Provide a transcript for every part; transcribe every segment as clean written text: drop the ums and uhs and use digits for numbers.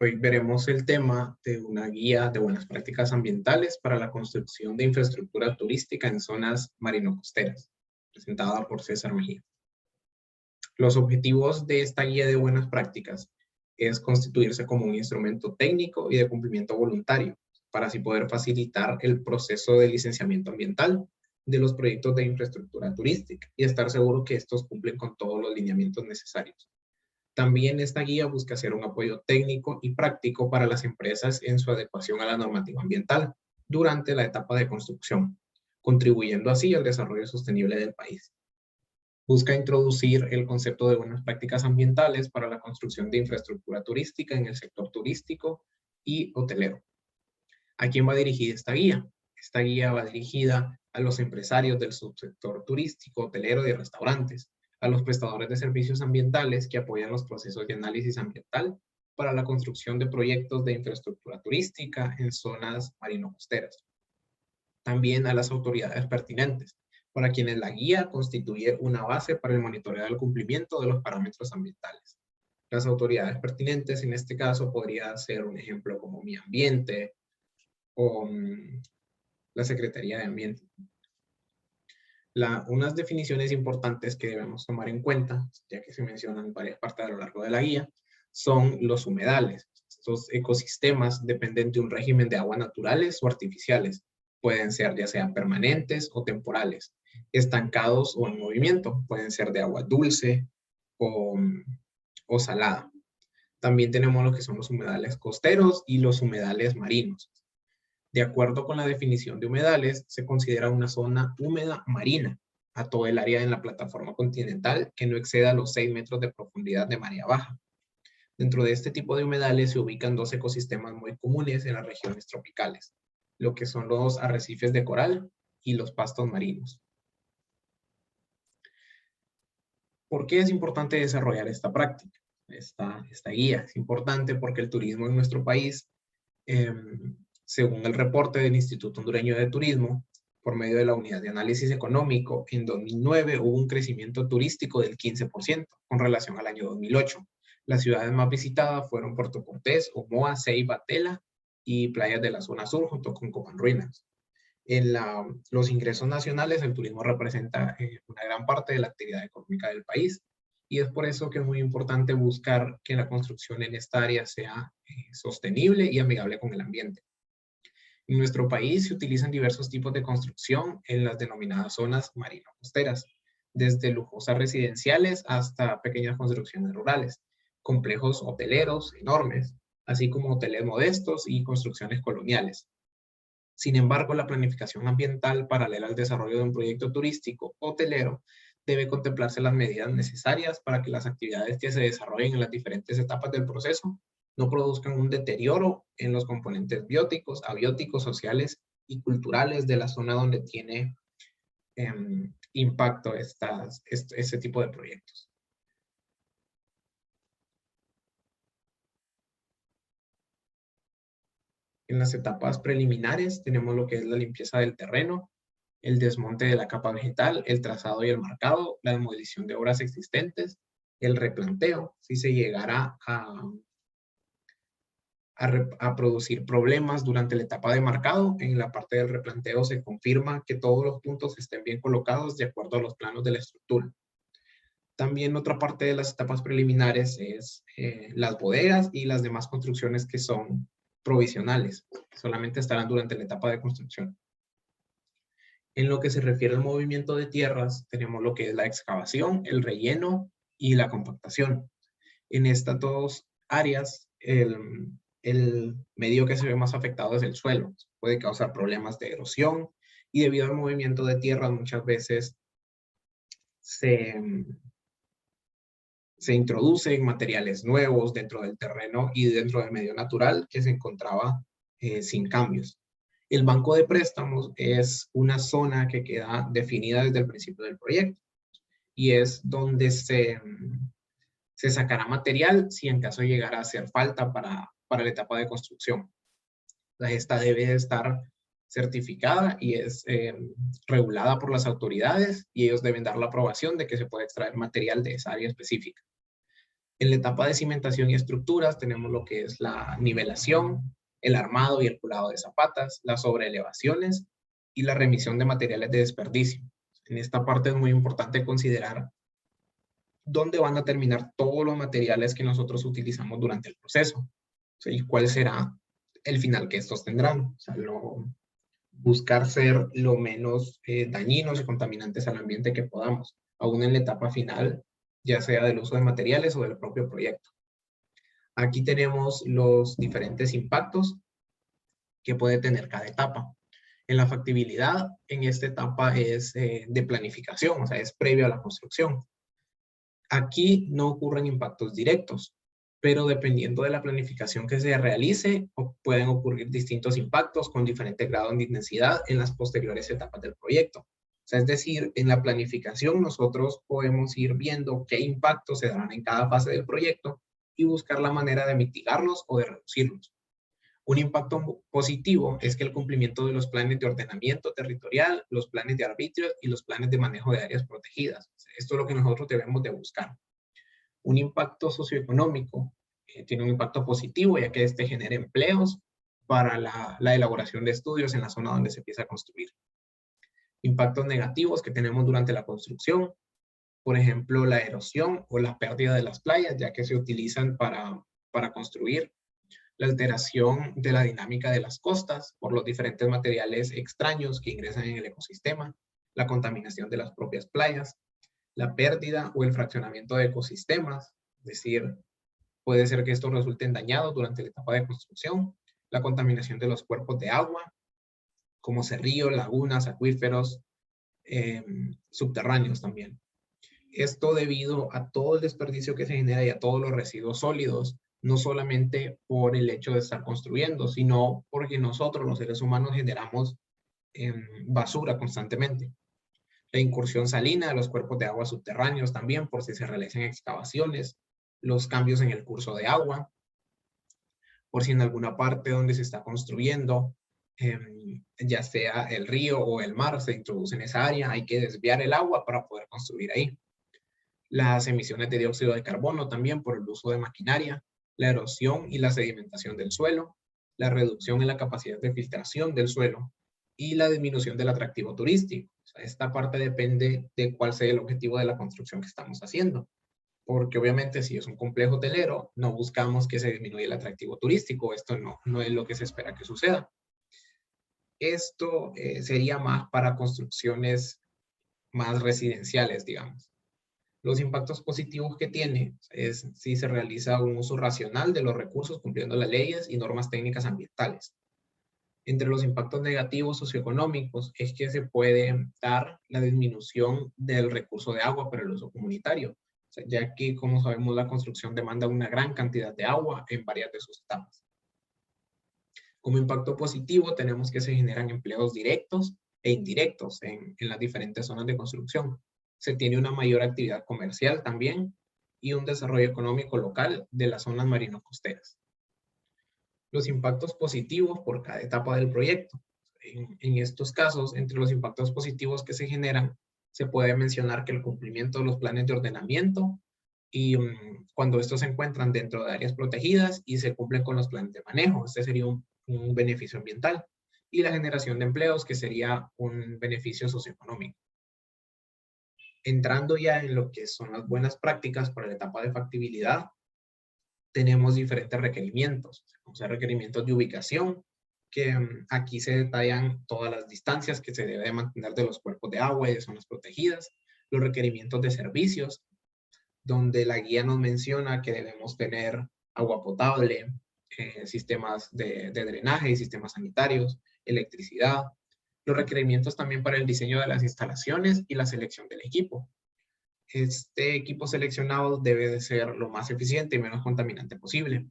Hoy veremos el tema de una guía de buenas prácticas ambientales para la construcción de infraestructura turística en zonas marino-costeras, presentada por César Mejía. Los objetivos de esta guía de buenas prácticas es constituirse como un instrumento técnico y de cumplimiento voluntario, para así poder facilitar el proceso de licenciamiento ambiental de los proyectos de infraestructura turística y estar seguro que estos cumplen con todos los lineamientos necesarios. También esta guía busca ser un apoyo técnico y práctico para las empresas en su adecuación a la normativa ambiental durante la etapa de construcción, contribuyendo así al desarrollo sostenible del país. Busca introducir el concepto de buenas prácticas ambientales para la construcción de infraestructura turística en el sector turístico y hotelero. ¿A quién va dirigida esta guía? Esta guía va dirigida a los empresarios del subsector turístico, hotelero y de restaurantes, a los prestadores de servicios ambientales que apoyan los procesos de análisis ambiental para la construcción de proyectos de infraestructura turística en zonas marino-costeras. También a las autoridades pertinentes, para quienes la guía constituye una base para el monitoreo del cumplimiento de los parámetros ambientales. Las autoridades pertinentes en este caso podría ser un ejemplo como Mi Ambiente o la Secretaría de Ambiente. Unas definiciones importantes que debemos tomar en cuenta, ya que se mencionan varias partes a lo largo de la guía, son los humedales. Estos ecosistemas dependen de un régimen de aguas naturales o artificiales. Pueden ser ya sean permanentes o temporales, estancados o en movimiento. Pueden ser de agua dulce o salada. También tenemos lo que son los humedales costeros y los humedales marinos. De acuerdo con la definición de humedales, se considera una zona húmeda marina a todo el área en la plataforma continental que no exceda los 6 metros de profundidad de marea baja. Dentro de este tipo de humedales se ubican dos ecosistemas muy comunes en las regiones tropicales, lo que son los arrecifes de coral y los pastos marinos. ¿Por qué es importante desarrollar esta práctica? Esta guía es importante porque el turismo en nuestro país, según el reporte del Instituto Hondureño de Turismo, por medio de la Unidad de Análisis Económico, en 2009 hubo un crecimiento turístico del 15% con relación al año 2008. Las ciudades más visitadas fueron Puerto Cortés, Omoa, Ceiba, Tela y playas de la zona sur junto con Copanruinas. En los ingresos nacionales, el turismo representa una gran parte de la actividad económica del país. Y es por eso que es muy importante buscar que la construcción en esta área sea sostenible y amigable con el ambiente. En nuestro país se utilizan diversos tipos de construcción en las denominadas zonas marino-costeras, desde lujosas residenciales hasta pequeñas construcciones rurales, complejos hoteleros enormes, así como hoteles modestos y construcciones coloniales. Sin embargo, la planificación ambiental paralela al desarrollo de un proyecto turístico hotelero debe contemplarse las medidas necesarias para que las actividades que se desarrollen en las diferentes etapas del proceso no produzcan un deterioro en los componentes bióticos, abióticos, sociales y culturales de la zona donde tiene impacto este tipo de proyectos. En las etapas preliminares tenemos lo que es la limpieza del terreno, el desmonte de la capa vegetal, el trazado y el marcado, la demolición de obras existentes, el replanteo, si se llegara a producir problemas durante la etapa de marcado, en la parte del replanteo se confirma que todos los puntos estén bien colocados de acuerdo a los planos de la estructura. También otra parte de las etapas preliminares es las bodegas y las demás construcciones que son provisionales, que solamente estarán durante la etapa de construcción. En lo que se refiere al movimiento de tierras, tenemos lo que es la excavación, el relleno y la compactación. En estas dos áreas, el medio que se ve más afectado es el suelo. Puede causar problemas de erosión y debido al movimiento de tierras muchas veces se introducen materiales nuevos dentro del terreno y dentro del medio natural que se encontraba sin cambios. El banco de préstamos es una zona que queda definida desde el principio del proyecto y es donde se sacará material si en caso llegara a hacer falta para la etapa de construcción. Esta debe estar certificada y es regulada por las autoridades y ellos deben dar la aprobación de que se puede extraer material de esa área específica. En la etapa de cimentación y estructuras tenemos lo que es la nivelación, el armado y el culado de zapatas, las sobreelevaciones y la remisión de materiales de desperdicio. En esta parte es muy importante considerar dónde van a terminar todos los materiales que nosotros utilizamos durante el proceso. O sea, y cuál será el final que estos tendrán. O sea, buscar ser lo menos dañinos y contaminantes al ambiente que podamos, aún en la etapa final, ya sea del uso de materiales o del propio proyecto. Aquí tenemos los diferentes impactos que puede tener cada etapa. En la factibilidad, en esta etapa es de planificación, o sea, es previo a la construcción. Aquí no ocurren impactos directos, pero dependiendo de la planificación que se realice, pueden ocurrir distintos impactos con diferentes grados de intensidad en las posteriores etapas del proyecto. O sea, es decir, en la planificación nosotros podemos ir viendo qué impactos se darán en cada fase del proyecto y buscar la manera de mitigarlos o de reducirlos. Un impacto positivo es que el cumplimiento de los planes de ordenamiento territorial, los planes de arbitrio y los planes de manejo de áreas protegidas. Esto es lo que nosotros debemos de buscar. Un impacto socioeconómico tiene un impacto positivo, ya que este genera empleos para la elaboración de estudios en la zona donde se empieza a construir. Impactos negativos que tenemos durante la construcción, por ejemplo, la erosión o la pérdida de las playas, ya que se utilizan para construir. La alteración de la dinámica de las costas por los diferentes materiales extraños que ingresan en el ecosistema, la contaminación de las propias playas, la pérdida o el fraccionamiento de ecosistemas, es decir, puede ser que estos resulten dañados durante la etapa de construcción, la contaminación de los cuerpos de agua, como cerrillos, lagunas, acuíferos, subterráneos también. Esto debido a todo el desperdicio que se genera y a todos los residuos sólidos, no solamente por el hecho de estar construyendo, sino porque nosotros los seres humanos generamos basura constantemente. La incursión salina de los cuerpos de agua subterráneos también, por si se realizan excavaciones, los cambios en el curso de agua, por si en alguna parte donde se está construyendo, ya sea el río o el mar, se introduce en esa área, hay que desviar el agua para poder construir ahí. Las emisiones de dióxido de carbono también por el uso de maquinaria, la erosión y la sedimentación del suelo, la reducción en la capacidad de filtración del suelo y la disminución del atractivo turístico. O sea, esta parte depende de cuál sea el objetivo de la construcción que estamos haciendo. Porque obviamente si es un complejo hotelero, no buscamos que se disminuya el atractivo turístico. Esto no es lo que se espera que suceda. Esto sería más para construcciones más residenciales, digamos. Los impactos positivos que tiene es si se realiza un uso racional de los recursos cumpliendo las leyes y normas técnicas ambientales. Entre los impactos negativos socioeconómicos es que se puede dar la disminución del recurso de agua para el uso comunitario, o sea, ya que, como sabemos, la construcción demanda una gran cantidad de agua en varias de sus etapas. Como impacto positivo tenemos que se generan empleos directos e indirectos en las diferentes zonas de construcción. Se tiene una mayor actividad comercial también y un desarrollo económico local de las zonas marino-costeras. Los impactos positivos por cada etapa del proyecto. En estos casos, entre los impactos positivos que se generan, se puede mencionar que el cumplimiento de los planes de ordenamiento y cuando estos se encuentran dentro de áreas protegidas y se cumplen con los planes de manejo. Este sería un beneficio ambiental. Y la generación de empleos, que sería un beneficio socioeconómico. Entrando ya en lo que son las buenas prácticas para la etapa de factibilidad, tenemos diferentes requerimientos. O sea, requerimientos de ubicación, que aquí se detallan todas las distancias que se debe mantener de los cuerpos de agua y de zonas protegidas. Los requerimientos de servicios, donde la guía nos menciona que debemos tener agua potable, sistemas de drenaje y sistemas sanitarios, electricidad. Los requerimientos también para el diseño de las instalaciones y la selección del equipo. Este equipo seleccionado debe de ser lo más eficiente y menos contaminante posible.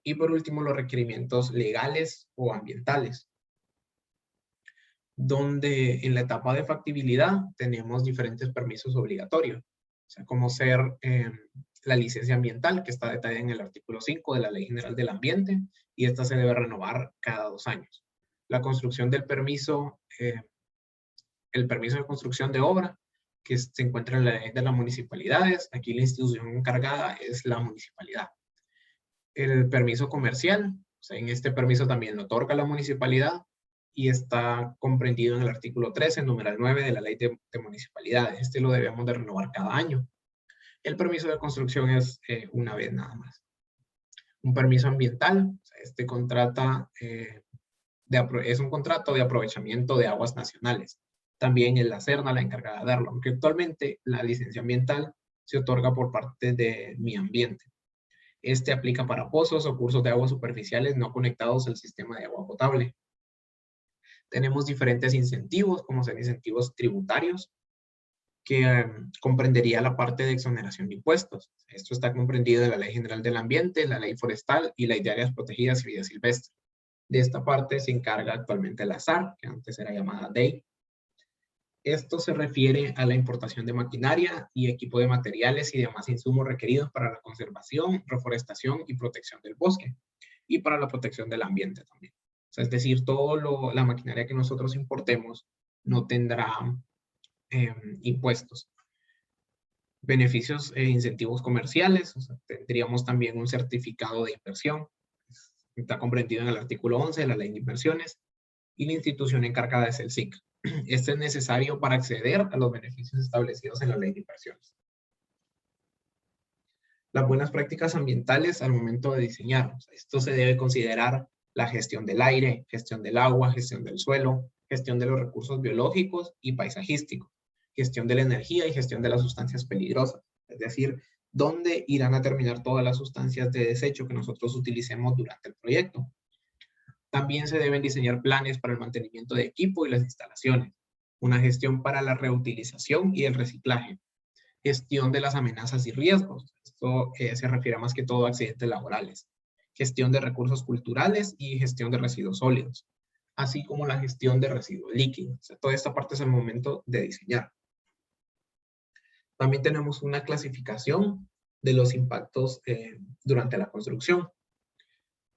Y por último, los requerimientos legales o ambientales, donde en la etapa de factibilidad tenemos diferentes permisos obligatorios, o sea, como ser la licencia ambiental, que está detallada en el artículo 5 de la Ley General del Ambiente, y esta se debe renovar cada 2 años. La construcción del permiso, el permiso de construcción de obra, que se encuentra en la ley de las municipalidades. Aquí la institución encargada es la municipalidad. El permiso comercial, o sea, en este permiso también lo otorga la municipalidad y está comprendido en el artículo 13, numeral 9 de la ley de municipalidades. Este lo debemos de renovar cada año. El permiso de construcción es una vez nada más. Un permiso ambiental, o sea, este contrata, es un contrato de aprovechamiento de aguas nacionales. También es la Serna la encargada de darlo, aunque actualmente la licencia ambiental se otorga por parte de Mi Ambiente. Este aplica para pozos o cursos de aguas superficiales no conectados al sistema de agua potable. Tenemos diferentes incentivos, como son incentivos tributarios, que comprendería la parte de exoneración de impuestos. Esto está comprendido en la Ley General del Ambiente, la Ley Forestal y la Ley de Áreas Protegidas y Vida Silvestre. De esta parte se encarga actualmente la SAR, que antes era llamada DEI. Esto se refiere a la importación de maquinaria y equipo de materiales y demás insumos requeridos para la conservación, reforestación y protección del bosque, y para la protección del ambiente también. O sea, es decir, toda la maquinaria que nosotros importemos no tendrá impuestos. Beneficios e incentivos comerciales, o sea, tendríamos también un certificado de inversión, está comprendido en el artículo 11 de la Ley de Inversiones, y la institución encargada es el SIC. Este es necesario para acceder a los beneficios establecidos en la Ley de Inversiones. Las buenas prácticas ambientales al momento de diseñar. O sea, esto se debe considerar la gestión del aire, gestión del agua, gestión del suelo, gestión de los recursos biológicos y paisajísticos, gestión de la energía y gestión de las sustancias peligrosas. Es decir, dónde irán a terminar todas las sustancias de desecho que nosotros utilicemos durante el proyecto. También se deben diseñar planes para el mantenimiento de equipo y las instalaciones, una gestión para la reutilización y el reciclaje, gestión de las amenazas y riesgos. Esto se refiere más que todo a accidentes laborales, gestión de recursos culturales y gestión de residuos sólidos, así como la gestión de residuos líquidos. O sea, toda esta parte es el momento de diseñar. También tenemos una clasificación de los impactos durante la construcción.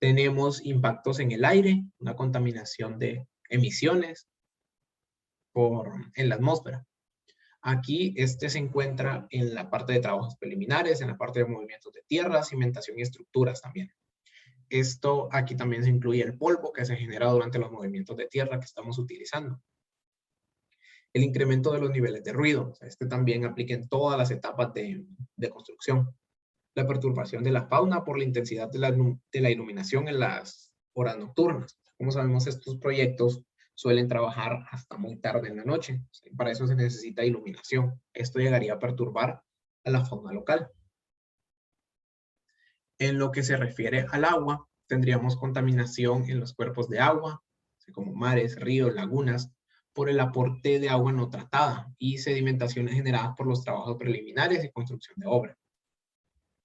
Tenemos impactos en el aire, una contaminación de emisiones en la atmósfera. Aquí este se encuentra en la parte de trabajos preliminares, en la parte de movimientos de tierra, cimentación y estructuras también. Esto aquí también se incluye el polvo que se genera durante los movimientos de tierra que estamos utilizando. El incremento de los niveles de ruido, o sea, este también aplica en todas las etapas de construcción. La perturbación de la fauna por la intensidad de la iluminación en las horas nocturnas. Como sabemos, estos proyectos suelen trabajar hasta muy tarde en la noche. Para eso se necesita iluminación. Esto llegaría a perturbar a la fauna local. En lo que se refiere al agua, tendríamos contaminación en los cuerpos de agua, como mares, ríos, lagunas, por el aporte de agua no tratada y sedimentaciones generadas por los trabajos preliminares y construcción de obra.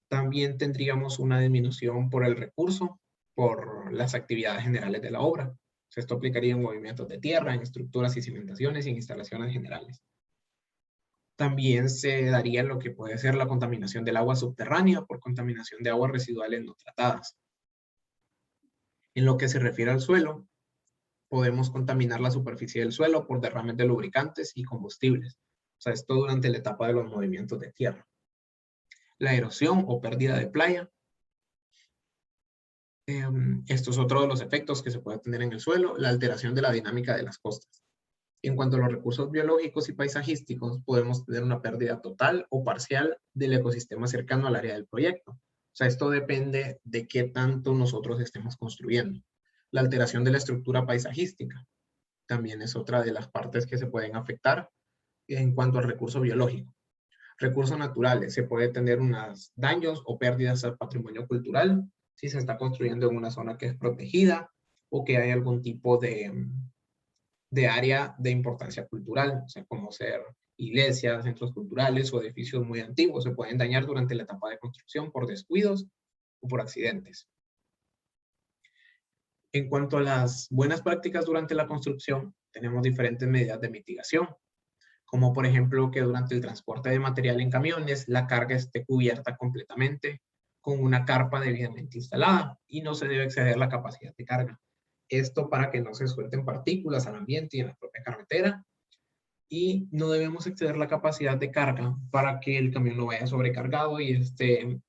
También tendríamos una disminución por el recurso, por las actividades generales de la obra. Esto aplicaría en movimientos de tierra, en estructuras y cimentaciones y en instalaciones generales. También se daría lo que puede ser la contaminación del agua subterránea por contaminación de aguas residuales no tratadas. En lo que se refiere al suelo, podemos contaminar la superficie del suelo por derrames de lubricantes y combustibles. O sea, esto durante la etapa de los movimientos de tierra. La erosión o pérdida de playa. Esto es otro de los efectos que se puede tener en el suelo, la alteración de la dinámica de las costas. En cuanto a los recursos biológicos y paisajísticos, podemos tener una pérdida total o parcial del ecosistema cercano al área del proyecto. O sea, esto depende de qué tanto nosotros estemos construyendo. La alteración de la estructura paisajística también es otra de las partes que se pueden afectar en cuanto al recurso biológico. Recursos naturales, se puede tener unos daños o pérdidas al patrimonio cultural si se está construyendo en una zona que es protegida o que hay algún tipo de área de importancia cultural, o sea, como ser iglesias, centros culturales o edificios muy antiguos, se pueden dañar durante la etapa de construcción por descuidos o por accidentes. En cuanto a las buenas prácticas durante la construcción, tenemos diferentes medidas de mitigación, como por ejemplo que durante el transporte de material en camiones, la carga esté cubierta completamente con una carpa debidamente instalada y no se debe exceder la capacidad de carga. Esto para que no se suelten partículas al ambiente y en la propia carretera. y no debemos exceder la capacidad de carga para que el camión no vaya sobrecargado y esté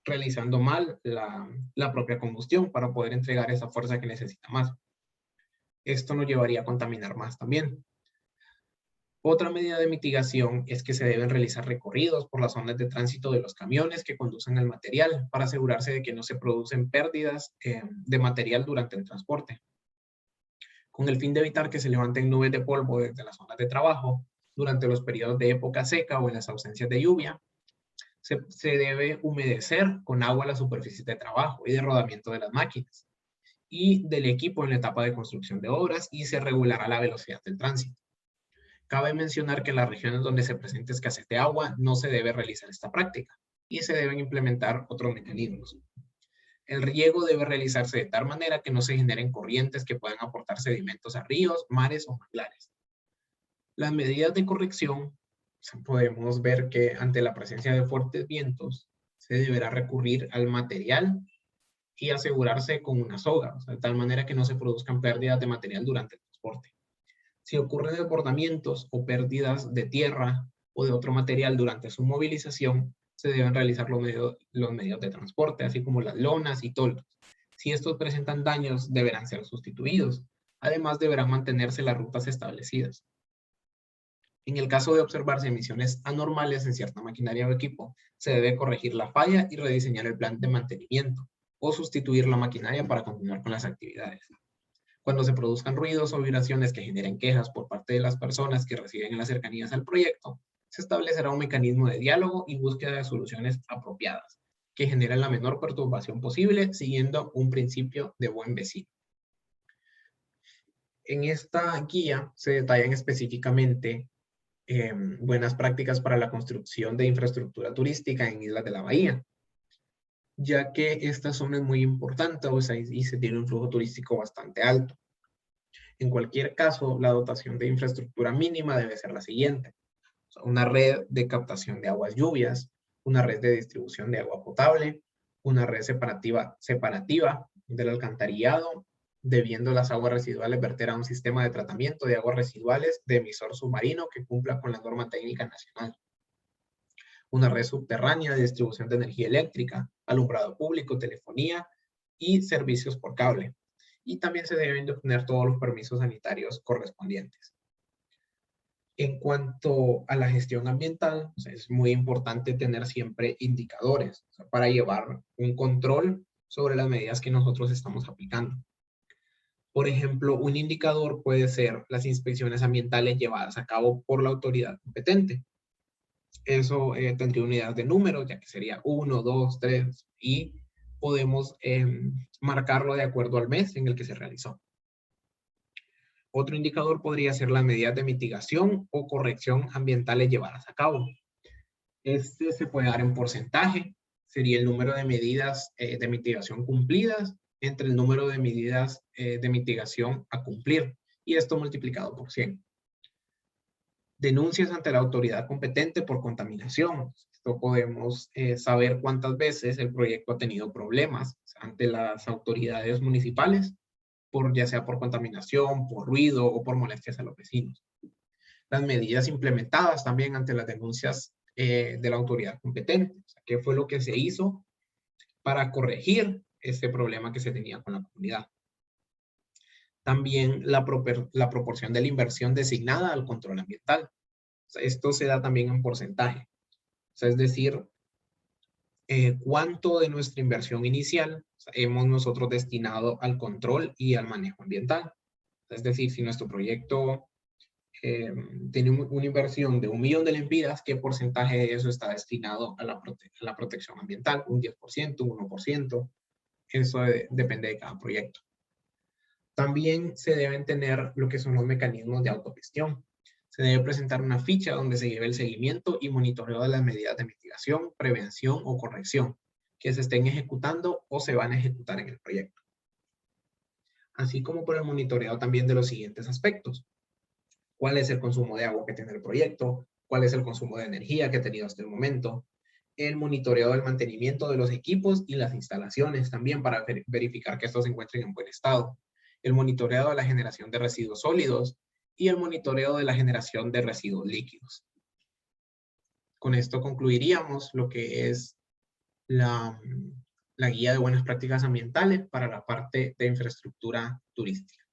realizando mal la propia combustión para poder entregar esa fuerza que necesita más. Esto nos llevaría a contaminar más también. Otra medida de mitigación es que se deben realizar recorridos por las zonas de tránsito de los camiones que conducen el material para asegurarse de que no se producen pérdidas de material durante el transporte. Con el fin de evitar que se levanten nubes de polvo desde las zonas de trabajo durante los periodos de época seca o en las ausencias de lluvia, se debe humedecer con agua la superficie de trabajo y de rodamiento de las máquinas y del equipo en la etapa de construcción de obras y se regulará la velocidad del tránsito. Cabe mencionar que en las regiones donde se presenta escasez de agua no se debe realizar esta práctica y se deben implementar otros mecanismos. El riego debe realizarse de tal manera que no se generen corrientes que puedan aportar sedimentos a ríos, mares o manglares. Las medidas de corrección, podemos ver que ante la presencia de fuertes vientos se deberá recurrir al material y asegurarse con una soga, o sea, de tal manera que no se produzcan pérdidas de material durante el transporte. Si ocurren desbordamientos o pérdidas de tierra o de otro material durante su movilización, se deben realizar los medios de transporte, así como las lonas y toldos. Si estos presentan daños, deberán ser sustituidos. Además, deberán mantenerse las rutas establecidas. En el caso de observarse emisiones anormales en cierta maquinaria o equipo, se debe corregir la falla y rediseñar el plan de mantenimiento o sustituir la maquinaria para continuar con las actividades. Cuando se produzcan ruidos o vibraciones que generen quejas por parte de las personas que residen en las cercanías al proyecto, se establecerá un mecanismo de diálogo y búsqueda de soluciones apropiadas, que generen la menor perturbación posible, siguiendo un principio de buen vecino. En esta guía se detallan específicamente buenas prácticas para la construcción de infraestructura turística en Islas de la Bahía, ya que esta zona es muy importante, o sea, y se tiene un flujo turístico bastante alto. En cualquier caso, la dotación de infraestructura mínima debe ser la siguiente: o sea, una red de captación de aguas lluvias, una red de distribución de agua potable, una red separativa del alcantarillado, debiendo las aguas residuales verter a un sistema de tratamiento de aguas residuales de emisor submarino que cumpla con la norma técnica nacional. Una red subterránea de distribución de energía eléctrica, alumbrado público, telefonía y servicios por cable. Y también se deben de obtener todos los permisos sanitarios correspondientes. En cuanto a la gestión ambiental, o sea, es muy importante tener siempre indicadores, o sea, para llevar un control sobre las medidas que nosotros estamos aplicando. Por ejemplo, un indicador puede ser las inspecciones ambientales llevadas a cabo por la autoridad competente. Eso tendría unidades de números, ya que sería 1, 2, 3, y podemos marcarlo de acuerdo al mes en el que se realizó. Otro indicador podría ser las medidas de mitigación o corrección ambientales llevadas a cabo. Este se puede dar en porcentaje, sería el número de medidas de mitigación cumplidas entre el número de medidas de mitigación a cumplir, y esto multiplicado por 100. Denuncias ante la autoridad competente por contaminación. Esto podemos saber cuántas veces el proyecto ha tenido problemas ante las autoridades municipales, ya sea por contaminación, por ruido o por molestias a los vecinos. Las medidas implementadas también ante las denuncias de la autoridad competente. O sea, ¿qué fue lo que se hizo para corregir este problema que se tenía con la comunidad? También la proporción de la inversión designada al control ambiental. O sea, esto se da también en porcentaje. O sea, es decir, cuánto de nuestra inversión inicial hemos nosotros destinado al control y al manejo ambiental. Es decir, si nuestro proyecto tiene una inversión de 1 millón de lempiras, ¿qué porcentaje de eso está destinado a la protección ambiental? ¿Un 10%, un 1%? Eso depende de cada proyecto. También se deben tener lo que son los mecanismos de autogestión. Se debe presentar una ficha donde se lleve el seguimiento y monitoreo de las medidas de mitigación, prevención o corrección que se estén ejecutando o se van a ejecutar en el proyecto. Así como por el monitoreo también de los siguientes aspectos: cuál es el consumo de agua que tiene el proyecto, cuál es el consumo de energía que ha tenido hasta el momento, el monitoreo del mantenimiento de los equipos y las instalaciones también para verificar que estos se encuentren en buen estado, el monitoreo de la generación de residuos sólidos y el monitoreo de la generación de residuos líquidos. Con esto concluiríamos lo que es la guía de buenas prácticas ambientales para la parte de infraestructura turística.